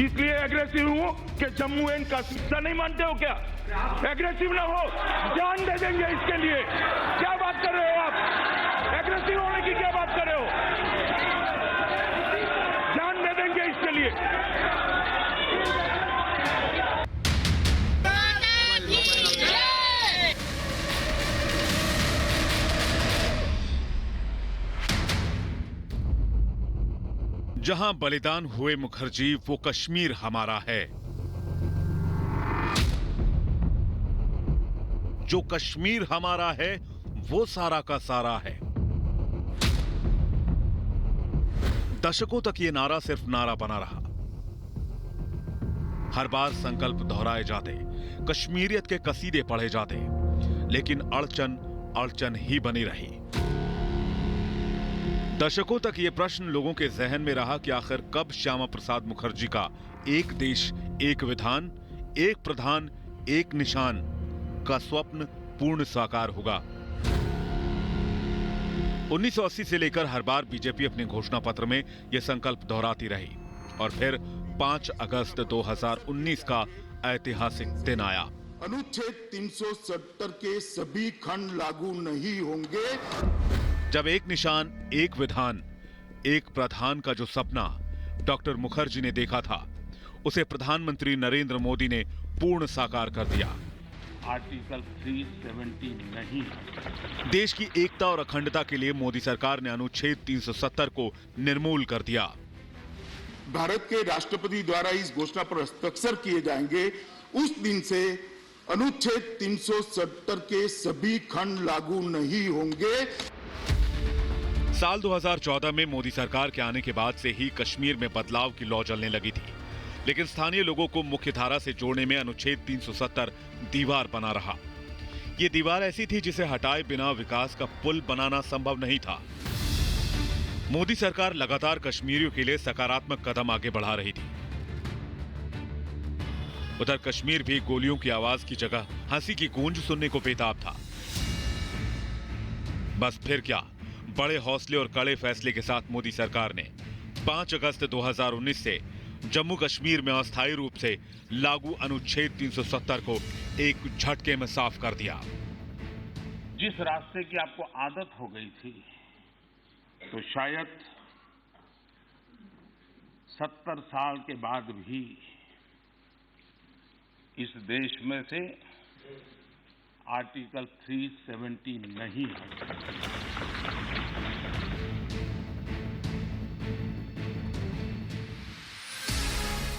इसलिए एग्रेसिव हूँ कि जम्मू एंड कश्मीर नहीं मानते हो क्या? एग्रेसिव ना हो, जान दे देंगे इसके लिए। क्या बात कर रहे हो आप? एग्रेसिव होने की क्या बात कर रहे हो? जान दे देंगे इसके लिए। जहां बलिदान हुए मुखर्जी, वो कश्मीर हमारा है। जो कश्मीर हमारा है, वो सारा का सारा है। दशकों तक ये नारा सिर्फ नारा बना रहा। हर बार संकल्प दोहराए जाते, कश्मीरियत के कसीदे पढ़े जाते, लेकिन अड़चन अड़चन ही बनी रही। दशकों तक यह प्रश्न लोगों के जहन में रहा कि आखिर कब श्यामा प्रसाद मुखर्जी का एक देश, एक विधान, एक प्रधान, एक निशान का स्वप्न पूर्ण साकार होगा। 1980 से लेकर हर बार बीजेपी अपने घोषणा पत्र में यह संकल्प दोहराती रही और फिर 5 अगस्त 2019 का ऐतिहासिक दिन आया। अनुच्छेद 370 के सभी खंड लागू नहीं होंगे। जब एक निशान, एक विधान, एक प्रधान का जो सपना डॉक्टर मुखर्जी ने देखा था, उसे प्रधानमंत्री नरेंद्र मोदी ने पूर्ण साकार कर दिया। आर्टिकल 370 नहीं। देश की एकता और अखंडता के लिए मोदी सरकार ने अनुच्छेद 370 को निर्मूल कर दिया। भारत के राष्ट्रपति द्वारा इस घोषणा पर हस्ताक्षर किए जाएंगे, उस दिन से अनुच्छेद 370 के सभी खंड लागू नहीं होंगे। साल 2014 में मोदी सरकार के आने के बाद से ही कश्मीर में बदलाव की लौ जलने लगी थी, लेकिन स्थानीय लोगों को मुख्य धारा से जोड़ने में अनुच्छेद 370 दीवार बना रहा। यह दीवार ऐसी थी जिसे हटाए बिना विकास का पुल बनाना संभव नहीं था। मोदी सरकार लगातार कश्मीरियों के लिए सकारात्मक कदम आगे बढ़ा रही थी। उधर कश्मीर भी गोलियों की आवाज की जगह हंसी की गूंज सुनने को बेताब था। बस फिर क्या, बड़े हौसले और कड़े फैसले के साथ मोदी सरकार ने 5 अगस्त 2019 से जम्मू कश्मीर में अस्थायी रूप से लागू अनुच्छेद 370 को एक झटके में साफ कर दिया। जिस रास्ते की आपको आदत हो गई थी, तो शायद 70 साल के बाद भी इस देश में से आर्टिकल 370 नहीं है।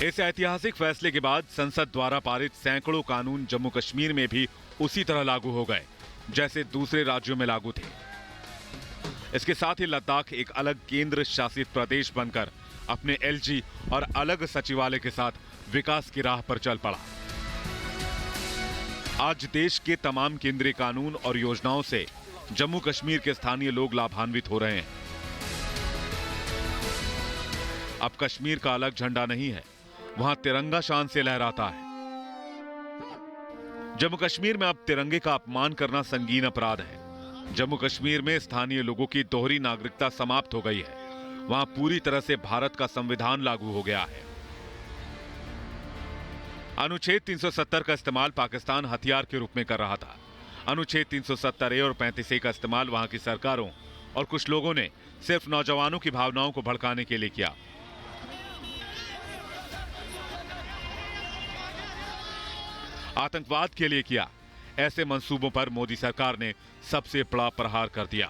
इस ऐतिहासिक फैसले के बाद संसद द्वारा पारित सैकड़ों कानून जम्मू कश्मीर में भी उसी तरह लागू हो गए जैसे दूसरे राज्यों में लागू थे। इसके साथ ही लद्दाख एक अलग केंद्र शासित प्रदेश बनकर अपने एलजी और अलग सचिवालय के साथ विकास की राह पर चल पड़ा। आज देश के तमाम केंद्रीय कानून और योजनाओं से जम्मू कश्मीर के स्थानीय लोग लाभान्वित हो रहे हैं। अब कश्मीर का अलग झंडा नहीं है, वहां तिरंगा शान से लहराता है। जम्मू कश्मीर में अब तिरंगे का अपमान करना संगीन अपराध है। जम्मू कश्मीर में स्थानीय लोगों की दोहरी नागरिकता समाप्त हो गई है। वहां पूरी तरह से भारत का संविधान लागू हो गया है। अनुच्छेद 370 का इस्तेमाल पाकिस्तान हथियार के रूप में कर रहा था। अनुच्छेद 370A और 35A का इस्तेमाल वहां की सरकारों और कुछ लोगों ने सिर्फ नौजवानों की भावनाओं को भड़काने के लिए किया। आतंकवाद के लिए किया। ऐसे मंसूबों पर मोदी सरकार ने सबसे बड़ा प्रहार कर दिया।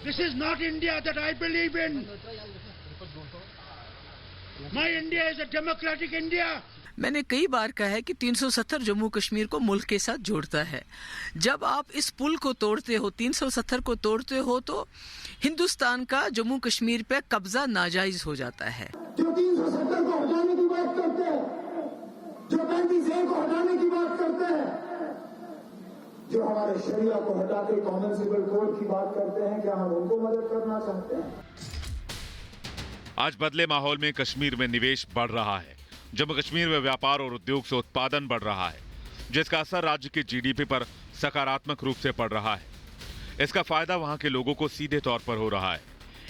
This is not India that I believe in. My India is a democratic India. मैंने कई बार कहा है कि 370 जम्मू कश्मीर को मुल्क के साथ जोड़ता है। जब आप इस पुल को तोड़ते हो, 370 को तोड़ते हो, तो हिंदुस्तान का जम्मू कश्मीर पे कब्जा नाजायज हो जाता है। जो 370 को हटाने की बात करते हैं, जो 35A को हटाने की बात करते हैं, जो हमारे शरिया को हटा के कॉमन सिविल कोड की बात करते हैं, क्या हम उनको मदद करना चाहते हैं? आज बदले माहौल में कश्मीर में निवेश बढ़ रहा है। जम्मू कश्मीर में व्यापार और उद्योग से उत्पादन बढ़ रहा है, जिसका असर राज्य के जीडीपी पर सकारात्मक रूप से पड़ रहा है। इसका फायदा वहां के लोगों को सीधे तौर पर हो रहा है।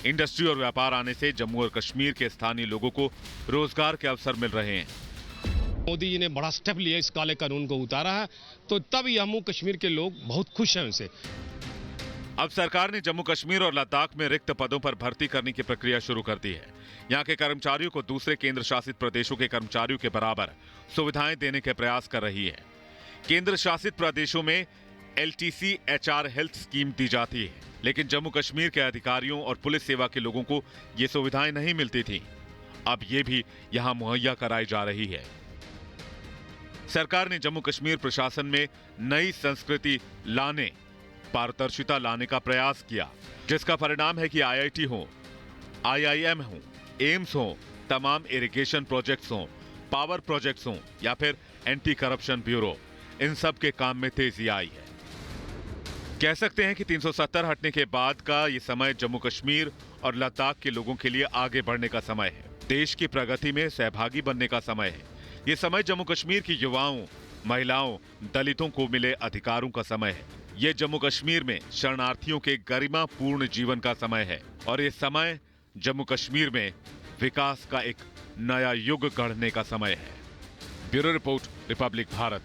इंडस्ट्री और व्यापार आने से जम्मू और कश्मीर के स्थानीय लोगों को रोजगार के अवसर मिल रहे हैं। मोदी जी ने बड़ा स्टेप लिया, इस काले कानून को उतारा है, तो तब जम्मू कश्मीर के लोग बहुत खुश हैं उनसे। अब सरकार ने जम्मू कश्मीर और लद्दाख में रिक्त पदों पर भर्ती करने की प्रक्रिया शुरू कर दी है। यहाँ के कर्मचारियों को दूसरे केंद्र शासित प्रदेशों के कर्मचारियों के बराबर सुविधाएं देने के प्रयास कर रही है। केंद्र शासित प्रदेशों में LTC HR हेल्थ स्कीम दी जाती है, लेकिन जम्मू कश्मीर के अधिकारियों और पुलिस सेवा के लोगों को ये सुविधाएं नहीं मिलती थी। अब ये भी यहाँ मुहैया कराई जा रही है। सरकार ने जम्मू कश्मीर प्रशासन में नई संस्कृति लाने, पारदर्शिता लाने का प्रयास किया, जिसका परिणाम है कि IIT हो, IIM हो, एम्स हो, तमाम इरिगेशन प्रोजेक्ट्स हो, पावर प्रोजेक्ट्स हो या फिर एंटी करप्शन ब्यूरो, इन सब के काम में तेजी आई है। कह सकते हैं कि 370 हटने के बाद का ये समय जम्मू कश्मीर और लद्दाख के लोगों के लिए आगे बढ़ने का समय है। देश की प्रगति में सहभागी बनने का समय है। ये समय जम्मू कश्मीर की युवाओं, महिलाओं, दलितों को मिले अधिकारों का समय है। ये जम्मू कश्मीर में शरणार्थियों के गरिमापूर्ण जीवन का समय है और ये समय जम्मू कश्मीर में विकास का एक नया युग गढ़ने का समय है। Bureau report, Republic Bharat.